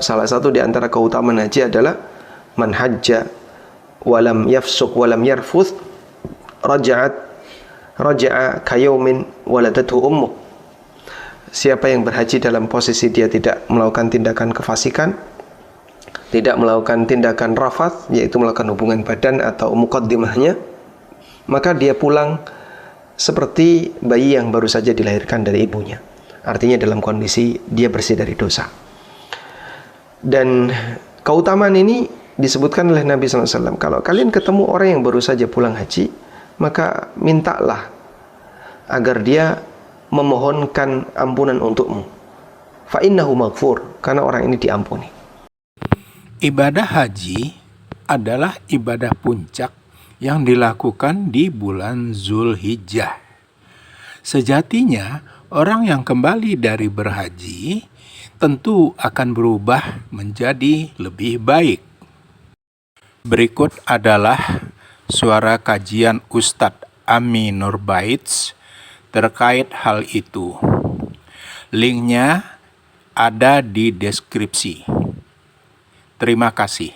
Salah satu di antara keutamaan haji adalah man hajja walam yafsuq walam yarfuth raja'a kayaumin waladathu ummuh. Siapa yang berhaji dalam posisi dia tidak melakukan tindakan kefasikan, tidak melakukan tindakan rafath, yaitu melakukan hubungan badan atau muqaddimahnya, maka dia pulang seperti bayi yang baru saja dilahirkan dari ibunya. Artinya dalam kondisi dia bersih dari dosa. Dan keutamaan ini disebutkan oleh Nabi SAW. Kalau kalian ketemu orang yang baru saja pulang haji, maka mintalah agar dia memohonkan ampunan untukmu. Fa innahu maghfur, karena orang ini diampuni. Ibadah haji adalah ibadah puncak yang dilakukan di bulan Zulhijjah. Sejatinya, orang yang kembali dari berhaji tentu akan berubah menjadi lebih baik. Berikut adalah suara kajian Ustadz Ami Nurbaits terkait hal itu. Linknya ada di deskripsi. Terima kasih.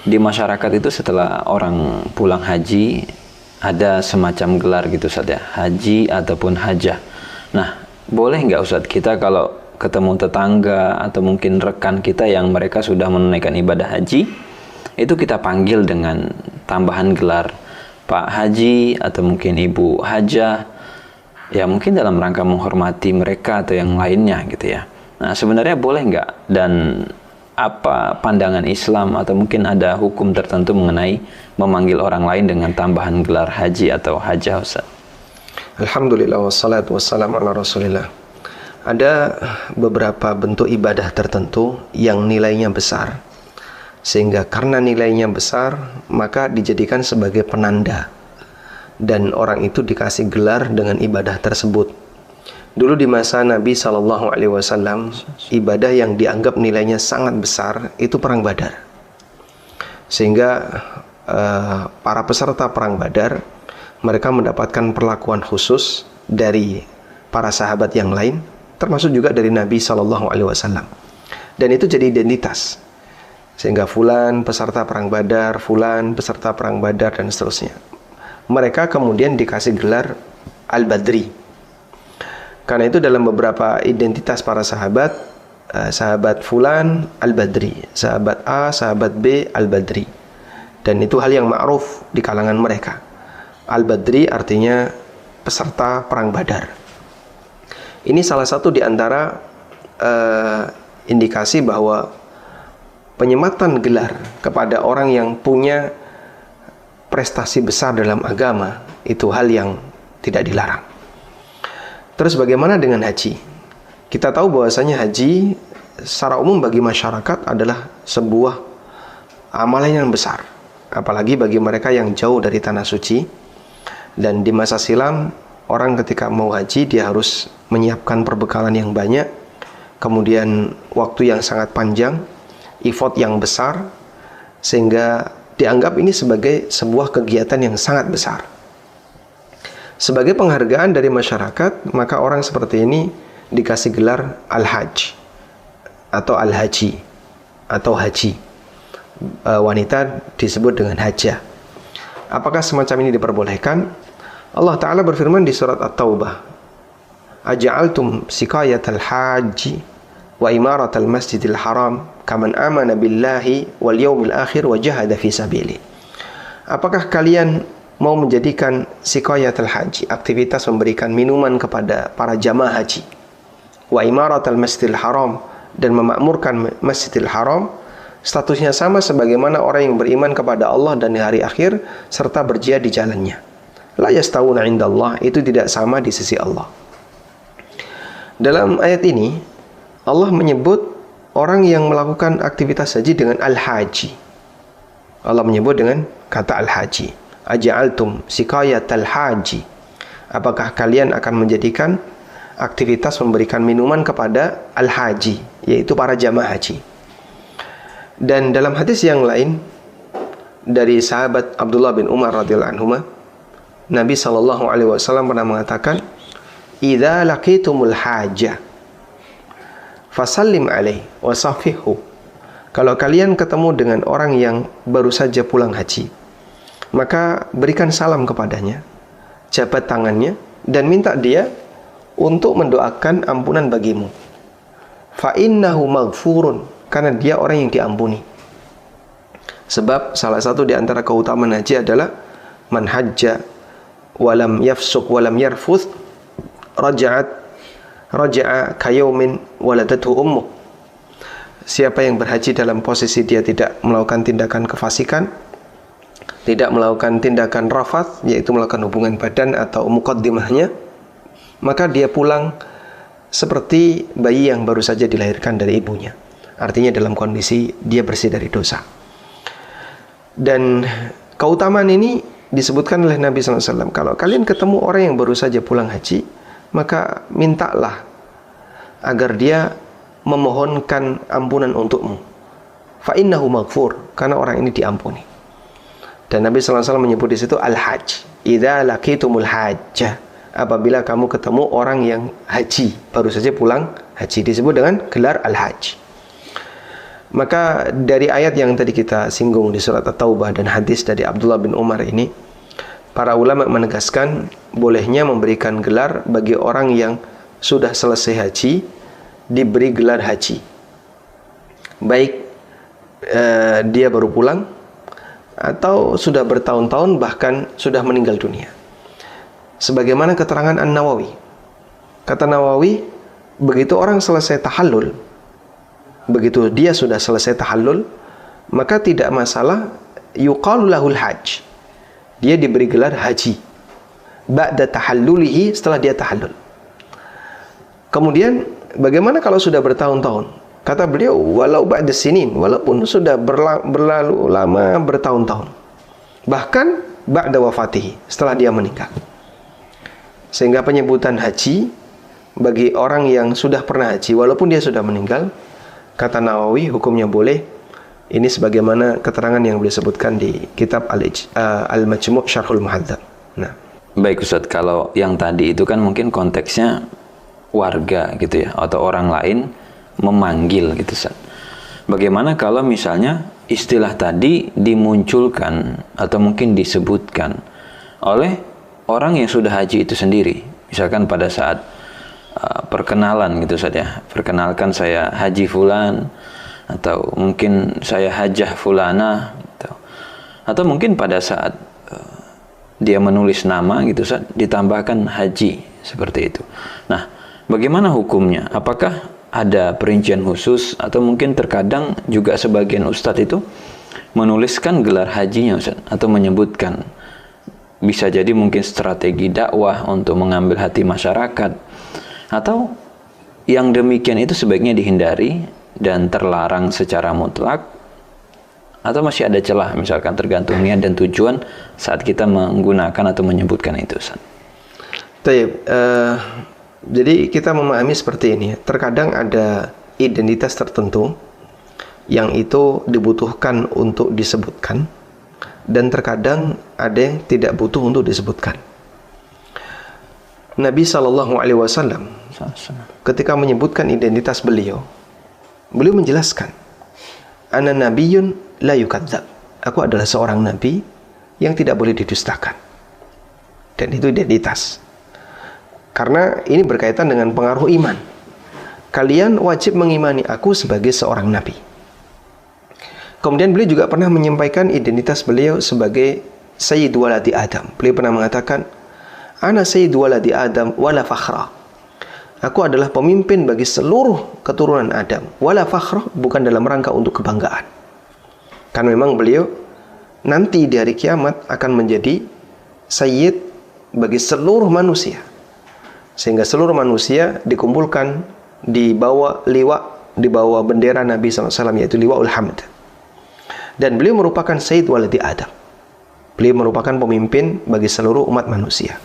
Di masyarakat itu setelah orang pulang haji ada semacam gelar gitu Ustaz ya, haji ataupun hajah. Nah, boleh nggak Ustaz kita kalau ketemu tetangga atau mungkin rekan kita yang mereka sudah menunaikan ibadah haji, itu kita panggil dengan tambahan gelar Pak Haji atau mungkin Ibu Hajah, ya mungkin dalam rangka menghormati mereka atau yang lainnya gitu ya. Nah, sebenarnya boleh nggak, dan apa pandangan Islam atau mungkin ada hukum tertentu mengenai memanggil orang lain dengan tambahan gelar haji atau hajah Ustaz? Alhamdulillah wassalatu wassalamu ala rasulillah. Ada beberapa bentuk ibadah tertentu yang nilainya besar, sehingga karena nilainya besar maka dijadikan sebagai penanda, dan orang itu dikasih gelar dengan ibadah tersebut. Dulu di masa Nabi SAW, ibadah yang dianggap nilainya sangat besar itu perang Badar. Sehingga para peserta perang Badar, mereka mendapatkan perlakuan khusus dari para sahabat yang lain, termasuk juga dari Nabi SAW. Dan itu jadi identitas. Sehingga fulan peserta perang Badar, fulan peserta perang Badar, dan seterusnya. Mereka kemudian dikasih gelar Al-Badri. Karena itu dalam beberapa identitas para sahabat, sahabat fulan Al-Badri, sahabat A, sahabat B Al-Badri. Dan itu hal yang ma'ruf di kalangan mereka. Al-Badri artinya peserta perang Badar. Ini salah satu di antara indikasi bahwa penyematan gelar kepada orang yang punya prestasi besar dalam agama itu hal yang tidak dilarang. Terus bagaimana dengan haji? Kita tahu bahwasanya haji secara umum bagi masyarakat adalah sebuah amalan yang besar, apalagi bagi mereka yang jauh dari tanah suci. Dan di masa silam, orang ketika mau haji dia harus menyiapkan perbekalan yang banyak, kemudian waktu yang sangat panjang, effort yang besar, sehingga dianggap ini sebagai sebuah kegiatan yang sangat besar. Sebagai penghargaan dari masyarakat, maka orang seperti ini dikasih gelar Al-Hajj atau Al-Haji atau Haji. Wanita disebut dengan Hajjah. Apakah semacam ini diperbolehkan? Allah Ta'ala berfirman di surat At-Taubah, Aja'altum sikayatal haji wa imaratal masjidil haram kaman amana billahi wal yawmil akhir wa jahada fi sabili. Apakah kalian mau menjadikan sikayatul haji, aktivitas memberikan minuman kepada para jamaah haji, wa imaratul masjidil haram, dan memakmurkan masjidil haram, statusnya sama sebagaimana orang yang beriman kepada Allah dan di hari akhir serta berjihad di jalannya. La yastawuna indallah, itu tidak sama di sisi Allah. Dalam ayat ini Allah menyebut orang yang melakukan aktivitas haji dengan al-haji. Allah menyebut dengan kata al-haji. Aja'altum sikayatal haji. Apakah kalian akan menjadikan aktivitas memberikan minuman kepada al-haji, yaitu para jamaah haji. Dan dalam hadis yang lain dari sahabat Abdullah bin Umar radhiyallahu anhu, Nabi sallallahu alaihi wasallam pernah mengatakan, "Idza laqitumul hajah fasallim alaihi wa safihu." Kalau kalian ketemu dengan orang yang baru saja pulang haji, maka berikan salam kepadanya, jabat tangannya, dan minta dia untuk mendoakan ampunan bagimu. Fa innahu maghfurun, karena dia orang yang diampuni. Sebab salah satu di antara keutamaan haji adalah man hajja walam yafsuq walam yarfuth raja'a kayaumin waladathu ummuh. Siapa yang berhaji dalam posisi dia tidak melakukan tindakan kefasikan, tidak melakukan tindakan rafath, yaitu melakukan hubungan badan atau muqaddimahnya, maka dia pulang seperti bayi yang baru saja dilahirkan dari ibunya. Artinya dalam kondisi dia bersih dari dosa. Dan keutamaan ini disebutkan oleh Nabi SAW. Kalau kalian ketemu orang yang baru saja pulang haji, maka mintalah agar dia memohonkan ampunan untukmu. Fa innahu maghfur, karena orang ini diampuni. Dan Nabi SAW menyebut di situ al-hajj. Idza laqitumul hajjah. Apabila kamu ketemu orang yang haji, baru saja pulang haji, disebut dengan gelar al-hajj. Maka dari ayat yang tadi kita singgung di surat At-Taubah dan hadis dari Abdullah bin Umar ini, para ulama menegaskan bolehnya memberikan gelar bagi orang yang sudah selesai haji, diberi gelar haji. Baik dia baru pulang atau sudah bertahun-tahun, bahkan sudah meninggal dunia. Sebagaimana keterangan An-Nawawi. Kata Nawawi, begitu orang selesai tahallul, begitu dia sudah selesai tahallul, maka tidak masalah, yuqalu lahul hajj. Dia diberi gelar haji ba'da tahallulihi, setelah dia tahallul. Kemudian bagaimana kalau sudah bertahun-tahun? Kata beliau, walau ba'da sinin, walaupun sudah berlalu lama, bertahun-tahun. Bahkan ba'da wafatihi, setelah dia meninggal. Sehingga penyebutan haji bagi orang yang sudah pernah haji, walaupun dia sudah meninggal, kata Nawawi, hukumnya boleh. Ini sebagaimana keterangan yang beliau sebutkan di kitab Al-Majmu' Syarhul Muhadzab. Nah, baik Ustaz, kalau yang tadi itu kan mungkin konteksnya warga gitu ya, atau orang lain memanggil gitu Ustaz. Bagaimana kalau misalnya istilah tadi dimunculkan atau mungkin disebutkan oleh orang yang sudah haji itu sendiri? Misalkan pada saat perkenalan gitu Ustaz ya, perkenalkan saya haji fulan, atau mungkin saya hajah fulana, atau mungkin pada saat dia menulis nama gitu Ustaz, ditambahkan haji, seperti itu. Nah, bagaimana hukumnya? Apakah ada perincian khusus, atau mungkin terkadang juga sebagian ustadz itu menuliskan gelar hajinya Ustaz, atau menyebutkan, bisa jadi mungkin strategi dakwah untuk mengambil hati masyarakat, atau yang demikian itu sebaiknya dihindari dan terlarang secara mutlak, atau masih ada celah, misalkan tergantung niat dan tujuan saat kita menggunakan atau menyebutkan itu Ustaz. Jadi kita memahami seperti ini. Terkadang ada identitas tertentu yang itu dibutuhkan untuk disebutkan, dan terkadang ada yang tidak butuh untuk disebutkan. Nabi SAW ketika menyebutkan identitas beliau menjelaskan, ana nabiyyun la yukadzab. Aku adalah seorang nabi yang tidak boleh didustakan. Dan itu identitas. Karena ini berkaitan dengan pengaruh iman. Kalian wajib mengimani aku sebagai seorang nabi. Kemudian beliau juga pernah menyampaikan identitas beliau sebagai Sayyid waladi Adam. Beliau pernah mengatakan, ana Sayyid waladi Adam wala fakhra. Aku adalah pemimpin bagi seluruh keturunan Adam. Wala fakhra, bukan dalam rangka untuk kebanggaan. Karena memang beliau nanti di hari kiamat akan menjadi Sayyid bagi seluruh manusia. Sehingga seluruh manusia dikumpulkan di bawah liwa, di bawah bendera Nabi SAW, yaitu liwa'ul hamd. Dan beliau merupakan Sayyid waladi Adam. Beliau merupakan pemimpin bagi seluruh umat manusia.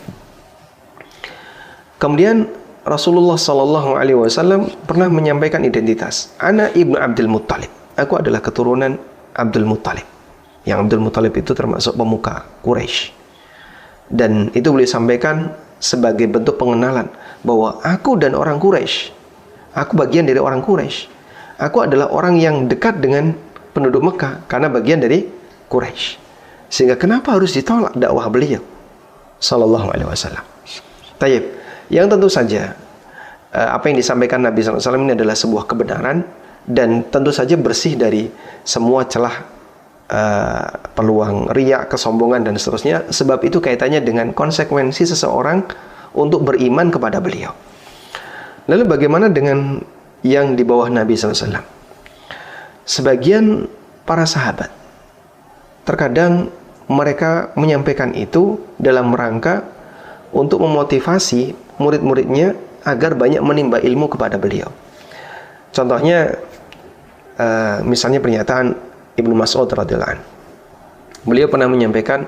Kemudian Rasulullah SAW pernah menyampaikan identitas. Ana ibnu Abdul Muttalib. Aku adalah keturunan Abdul Muttalib. Yang Abdul Muthalib itu termasuk pemuka Quraisy. Dan itu beliau sampaikan sebagai bentuk pengenalan bahwa aku dan orang Quraisy, aku bagian dari orang Quraisy. Aku adalah orang yang dekat dengan penduduk Mekah karena bagian dari Quraisy. Sehingga kenapa harus ditolak dakwah beliau sallallahu alaihi wasallam? Tayyib, yang tentu saja apa yang disampaikan Nabi sallallahu alaihi wasallam ini adalah sebuah kebenaran dan tentu saja bersih dari semua celah peluang riya, kesombongan dan seterusnya, sebab itu kaitannya dengan konsekuensi seseorang untuk beriman kepada beliau. Lalu bagaimana dengan yang di bawah Nabi SAW? Sebagian para sahabat terkadang mereka menyampaikan itu dalam rangka untuk memotivasi murid-muridnya agar banyak menimba ilmu kepada beliau. Contohnya misalnya pernyataan Ibnu Mas'ud radhiyallahu anhu. Beliau pernah menyampaikan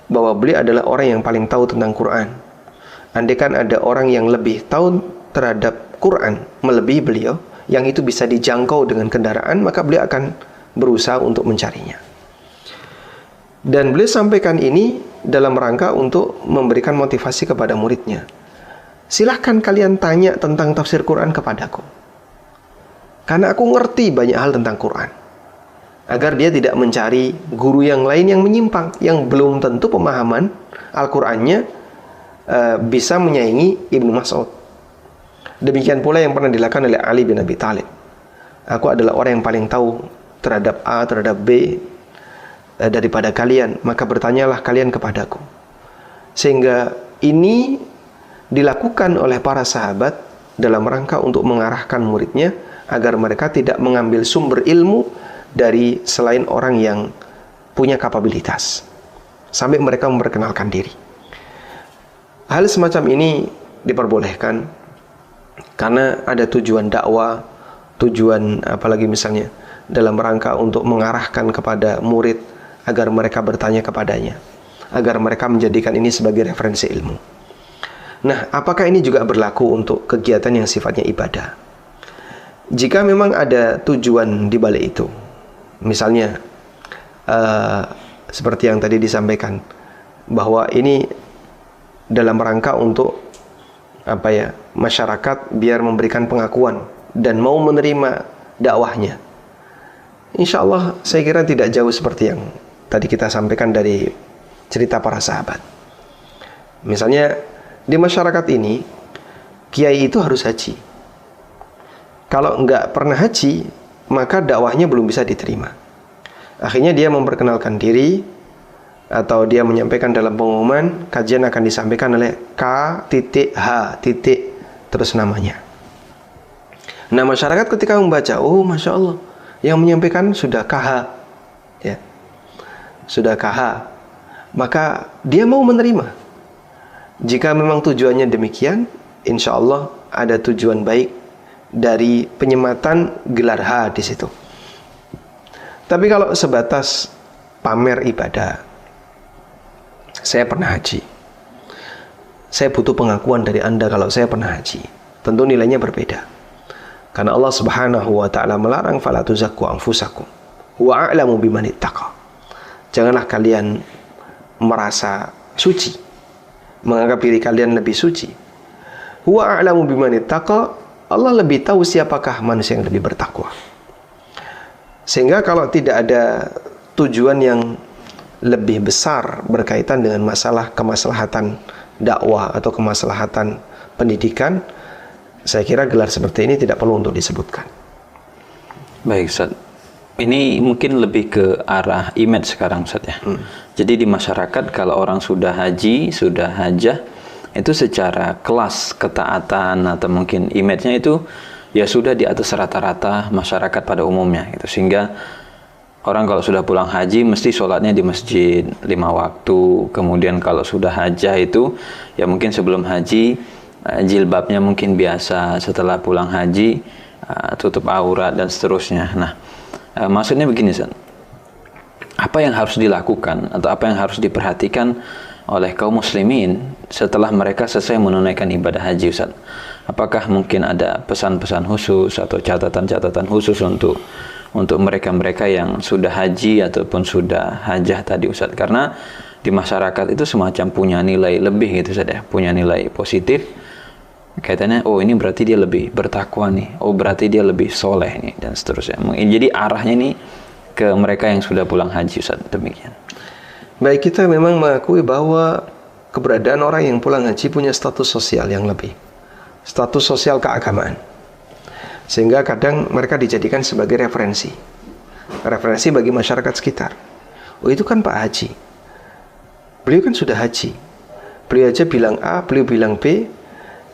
bahwa beliau adalah orang yang paling tahu tentang Quran. Andaikan ada orang yang lebih tahu terhadap Quran melebihi beliau, yang itu bisa dijangkau dengan kendaraan, maka beliau akan berusaha untuk mencarinya. Dan beliau sampaikan ini dalam rangka untuk memberikan motivasi kepada muridnya. Silahkan kalian tanya tentang tafsir Quran kepadaku, karena aku ngerti banyak hal tentang Quran. Agar dia tidak mencari guru yang lain yang menyimpang, yang belum tentu pemahaman Al-Qur'annya bisa menyaingi Ibnu Mas'ud. Demikian pula yang pernah dilakukan oleh Ali bin Abi Thalib. Aku adalah orang yang paling tahu terhadap A, terhadap B daripada kalian, maka bertanyalah kalian kepadaku. Sehingga ini dilakukan oleh para sahabat dalam rangka untuk mengarahkan muridnya agar mereka tidak mengambil sumber ilmu dari selain orang yang punya kapabilitas, sampai mereka memperkenalkan diri. Hal semacam ini diperbolehkan karena ada tujuan dakwah, tujuan apalagi misalnya dalam rangka untuk mengarahkan kepada murid agar mereka bertanya kepadanya, agar mereka menjadikan ini sebagai referensi ilmu. Nah, apakah ini juga berlaku untuk kegiatan yang sifatnya ibadah? Jika memang ada tujuan di balik itu, misalnya seperti yang tadi disampaikan bahwa ini dalam rangka untuk masyarakat biar memberikan pengakuan dan mau menerima dakwahnya, insya Allah saya kira tidak jauh seperti yang tadi kita sampaikan dari cerita para sahabat. Misalnya di masyarakat ini kiai itu harus haji. Kalau nggak pernah haji, maka dakwahnya belum bisa diterima. Akhirnya dia memperkenalkan diri, atau dia menyampaikan dalam pengumuman, kajian akan disampaikan oleh K.H. terus namanya. Nah, masyarakat ketika membaca, oh Masya Allah, yang menyampaikan sudah KH, ya, sudah KH, maka dia mau menerima. Jika memang tujuannya demikian, insya Allah ada tujuan baik dari penyematan gelar H di situ. Tapi kalau sebatas pamer ibadah, saya pernah haji, saya butuh pengakuan dari Anda kalau saya pernah haji, tentu nilainya berbeda. Karena Allah Subhanahu wa taala melarang fala tuzakku anfusakum wa a'lamu biman ittaqa. Janganlah kalian merasa suci, menganggap diri kalian lebih suci. Wa a'lamu biman ittaqa, Allah lebih tahu siapakah manusia yang lebih bertakwa. Sehingga kalau tidak ada tujuan yang lebih besar berkaitan dengan masalah kemaslahatan dakwah atau kemaslahatan pendidikan, saya kira gelar seperti ini tidak perlu untuk disebutkan. Baik, Ustaz. Ini mungkin lebih ke arah image sekarang, Ustaz, ya. Jadi di masyarakat kalau orang sudah haji, sudah hajah, itu secara kelas ketaatan atau mungkin image-nya itu ya sudah di atas rata-rata masyarakat pada umumnya gitu. Sehingga orang kalau sudah pulang haji mesti sholatnya di masjid 5 waktu. Kemudian kalau sudah hajah itu ya mungkin sebelum haji jilbabnya mungkin biasa, setelah pulang haji tutup aurat dan seterusnya. Nah, maksudnya begini, Ustaz. Apa yang harus dilakukan atau apa yang harus diperhatikan oleh kaum muslimin setelah mereka selesai menunaikan ibadah haji, Ustaz? Apakah mungkin ada pesan-pesan khusus atau catatan-catatan khusus untuk untuk mereka-mereka yang sudah haji ataupun sudah hajah tadi Ustaz, karena di masyarakat itu semacam punya nilai lebih gitu Ustaz ya, punya nilai positif kaitannya, oh ini berarti dia lebih bertakwa nih, oh berarti dia lebih soleh nih, dan seterusnya. Jadi arahnya nih ke mereka yang sudah pulang haji Ustaz, demikian. Baik, kita memang mengakui bahwa keberadaan orang yang pulang haji punya status sosial yang lebih, status sosial keagamaan, sehingga kadang mereka dijadikan sebagai referensi bagi masyarakat sekitar. Oh itu kan Pak Haji, beliau kan sudah haji, beliau aja bilang A, beliau bilang B,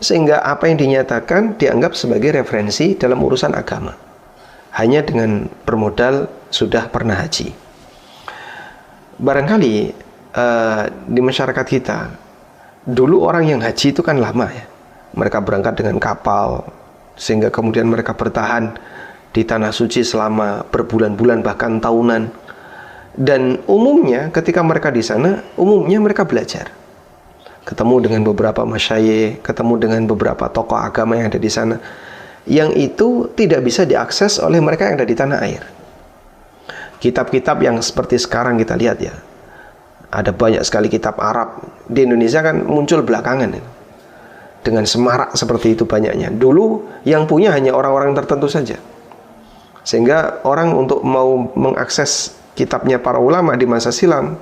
sehingga apa yang dinyatakan dianggap sebagai referensi dalam urusan agama, hanya dengan bermodal sudah pernah haji. Barangkali di masyarakat kita dulu orang yang haji itu kan lama ya, mereka berangkat dengan kapal sehingga kemudian mereka bertahan di tanah suci selama berbulan-bulan bahkan tahunan, dan umumnya ketika mereka di sana umumnya mereka belajar, ketemu dengan beberapa masyayikh, ketemu dengan beberapa tokoh agama yang ada di sana, yang itu tidak bisa diakses oleh mereka yang ada di tanah air. Kitab-kitab yang seperti sekarang kita lihat ya, ada banyak sekali kitab Arab di Indonesia kan muncul belakangan ya, dengan semarak seperti itu banyaknya. Dulu yang punya hanya orang-orang tertentu saja, sehingga orang untuk mau mengakses kitabnya para ulama di masa silam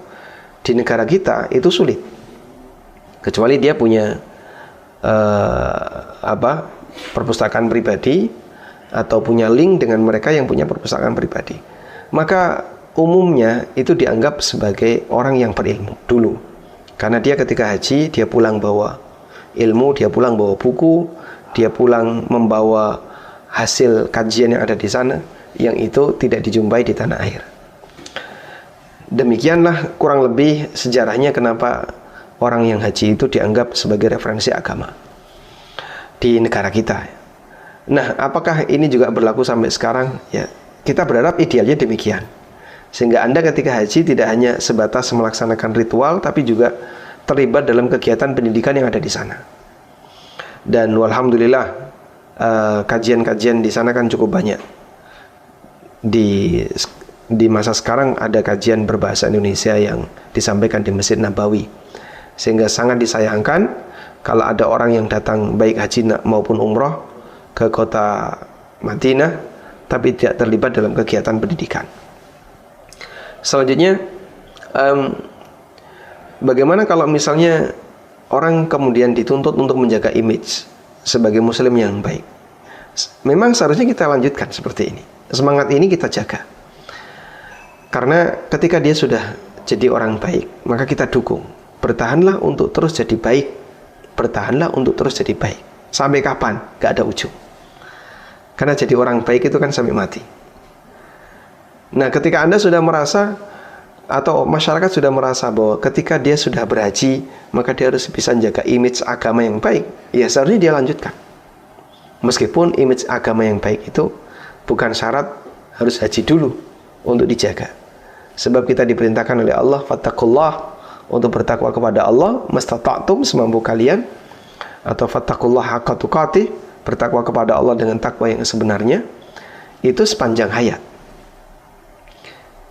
di negara kita itu sulit, kecuali dia punya perpustakaan pribadi atau punya link dengan mereka yang punya perpustakaan pribadi. Maka umumnya itu dianggap sebagai orang yang berilmu dulu, karena dia ketika haji dia pulang bawa ilmu, dia pulang bawa buku, dia pulang membawa hasil kajian yang ada di sana, yang itu tidak dijumpai di tanah air. Demikianlah kurang lebih sejarahnya kenapa orang yang haji itu dianggap sebagai referensi agama di negara kita. Nah, apakah ini juga berlaku sampai sekarang? Ya, kita berharap idealnya demikian, sehingga Anda ketika haji tidak hanya sebatas melaksanakan ritual, tapi juga terlibat dalam kegiatan pendidikan yang ada di sana. Dan walhamdulillah kajian-kajian di sana kan cukup banyak. Di masa sekarang ada kajian berbahasa Indonesia yang disampaikan di Masjid Nabawi, sehingga sangat disayangkan kalau ada orang yang datang baik haji maupun umroh ke kota Madinah tapi tidak terlibat dalam kegiatan pendidikan. Selanjutnya, bagaimana kalau misalnya orang kemudian dituntut untuk menjaga image sebagai muslim yang baik? Memang seharusnya kita lanjutkan seperti ini. Semangat ini kita jaga. Karena ketika dia sudah jadi orang baik, maka kita dukung. Bertahanlah untuk terus jadi baik. Bertahanlah untuk terus jadi baik. Sampai kapan? Gak ada ujung. Karena jadi orang baik itu kan sampai mati. Nah, ketika Anda sudah merasa, atau masyarakat sudah merasa bahwa ketika dia sudah berhaji, maka dia harus bisa menjaga image agama yang baik, ya seharusnya dia lanjutkan. Meskipun image agama yang baik itu bukan syarat harus haji dulu untuk dijaga. Sebab kita diperintahkan oleh Allah, fattaqullah, untuk bertakwa kepada Allah, mastata'tum, semampu kalian, atau fattaqullah haqqa tuqatih, bertakwa kepada Allah dengan takwa yang sebenarnya, itu sepanjang hayat.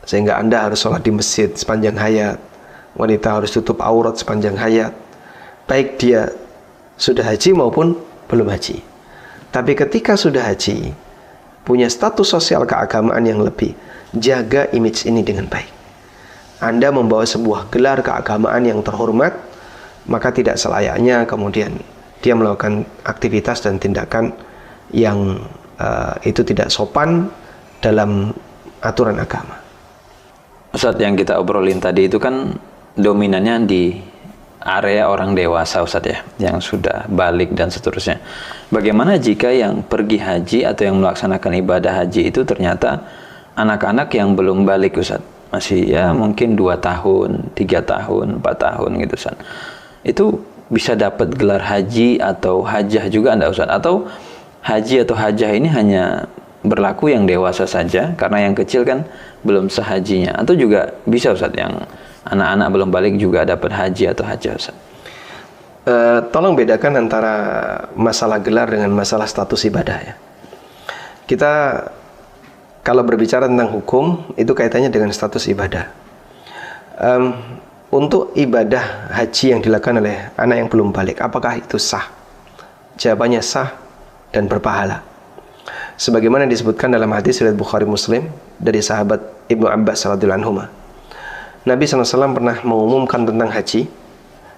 Sehingga Anda harus sholat di masjid sepanjang hayat, wanita harus tutup aurat sepanjang hayat, baik dia sudah haji maupun belum haji. Tapi ketika sudah haji, punya status sosial keagamaan yang lebih, jaga image ini dengan baik. Anda membawa sebuah gelar keagamaan yang terhormat, maka tidak selayaknya kemudian dia melakukan aktivitas dan tindakan yang itu tidak sopan dalam aturan agama. Ustadz, yang kita obrolin tadi itu kan dominannya di area orang dewasa Ustadz ya, yang sudah balik dan seterusnya. Bagaimana jika yang pergi haji atau yang melaksanakan ibadah haji itu ternyata anak-anak yang belum balik Ustadz, masih ya mungkin 2 tahun, 3 tahun, 4 tahun gitu Ustadz. Itu bisa dapat gelar haji atau hajah juga enggak Ustadz? Atau haji atau hajah ini hanya berlaku yang dewasa saja, karena yang kecil kan belum sehajinya? Atau juga bisa Ustadz yang anak-anak belum balik juga dapat haji atau hajah Ustadz? Tolong bedakan antara masalah gelar dengan masalah status ibadah ya. Kita kalau berbicara tentang hukum, itu kaitannya dengan status ibadah. Untuk ibadah haji yang dilakukan oleh anak yang belum balik, apakah itu sah? Jawabannya sah dan berpahala. Sebagaimana disebutkan dalam hadis riwayat Bukhari Muslim dari sahabat Ibnu Abbas radhiyallahu anhu. Nabi SAW pernah mengumumkan tentang haji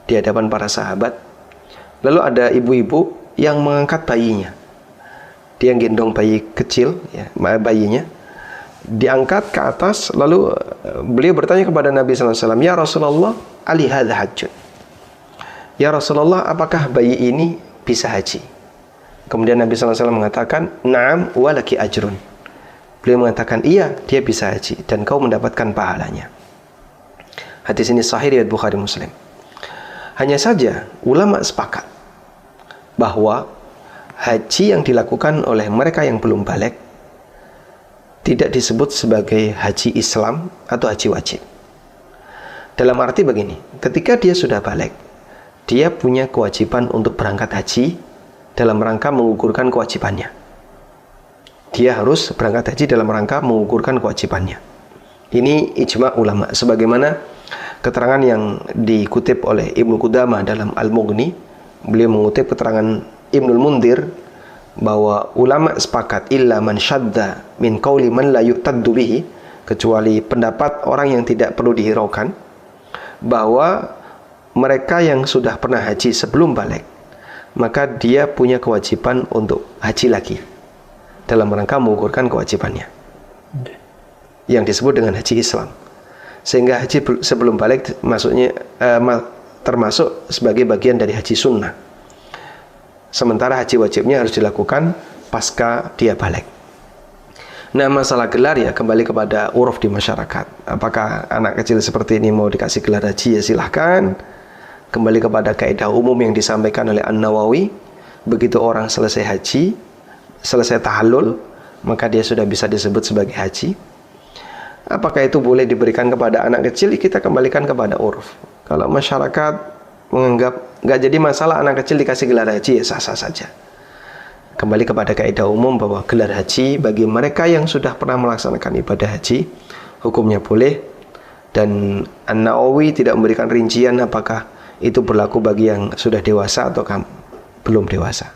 di hadapan para sahabat. Lalu ada ibu-ibu yang mengangkat bayinya. Dia gendong bayi kecil, ya, bayinya diangkat ke atas. Lalu beliau bertanya kepada Nabi SAW, "Ya Rasulullah, ali hadza hajjun?" Ya Rasulullah, apakah bayi ini bisa haji? Kemudian Nabi SAW mengatakan, "Na'am walaki ajrun." Beliau mengatakan, iya, dia bisa haji dan kau mendapatkan pahalanya. Hadis ini sahih riwayat Bukhari Muslim. Hanya saja ulama sepakat bahwa haji yang dilakukan oleh mereka yang belum balik tidak disebut sebagai haji Islam atau haji wajib. Dalam arti begini, ketika dia sudah balik, dia punya kewajiban untuk berangkat haji dalam rangka mengukurkan kewajibannya. Dia harus berangkat haji dalam rangka mengukurkan kewajibannya. Ini ijma ulama, sebagaimana keterangan yang dikutip oleh Ibnu Qudamah dalam Al-Mughni. Beliau mengutip keterangan Ibnul Mundir bahwa ulama sepakat illa man syadda min qauli man la yu'taddu bihi, kecuali pendapat orang yang tidak perlu dihiraukan, bahwa mereka yang sudah pernah haji sebelum balik, maka dia punya kewajiban untuk haji lagi dalam rangka mengukurkan kewajibannya, yang disebut dengan haji Islam. Sehingga haji sebelum balik maksudnya termasuk sebagai bagian dari haji sunnah. Sementara haji wajibnya harus dilakukan pasca dia balik. Nah, masalah gelar ya kembali kepada uruf di masyarakat. Apakah anak kecil seperti ini mau dikasih gelar haji, ya silahkan. Kembali kepada kaidah umum yang disampaikan oleh An-Nawawi, begitu orang selesai haji, selesai tahallul, maka dia sudah bisa disebut sebagai haji. Apakah itu boleh diberikan kepada anak kecil? Kita kembalikan kepada uruf. Kalau masyarakat menganggap nggak jadi masalah anak kecil dikasih gelar haji, ya sah-sah saja. Kembali kepada kaidah umum bahwa gelar haji bagi mereka yang sudah pernah melaksanakan ibadah haji, hukumnya boleh. Dan An-Nawawi tidak memberikan rincian apakah itu berlaku bagi yang sudah dewasa atau belum dewasa.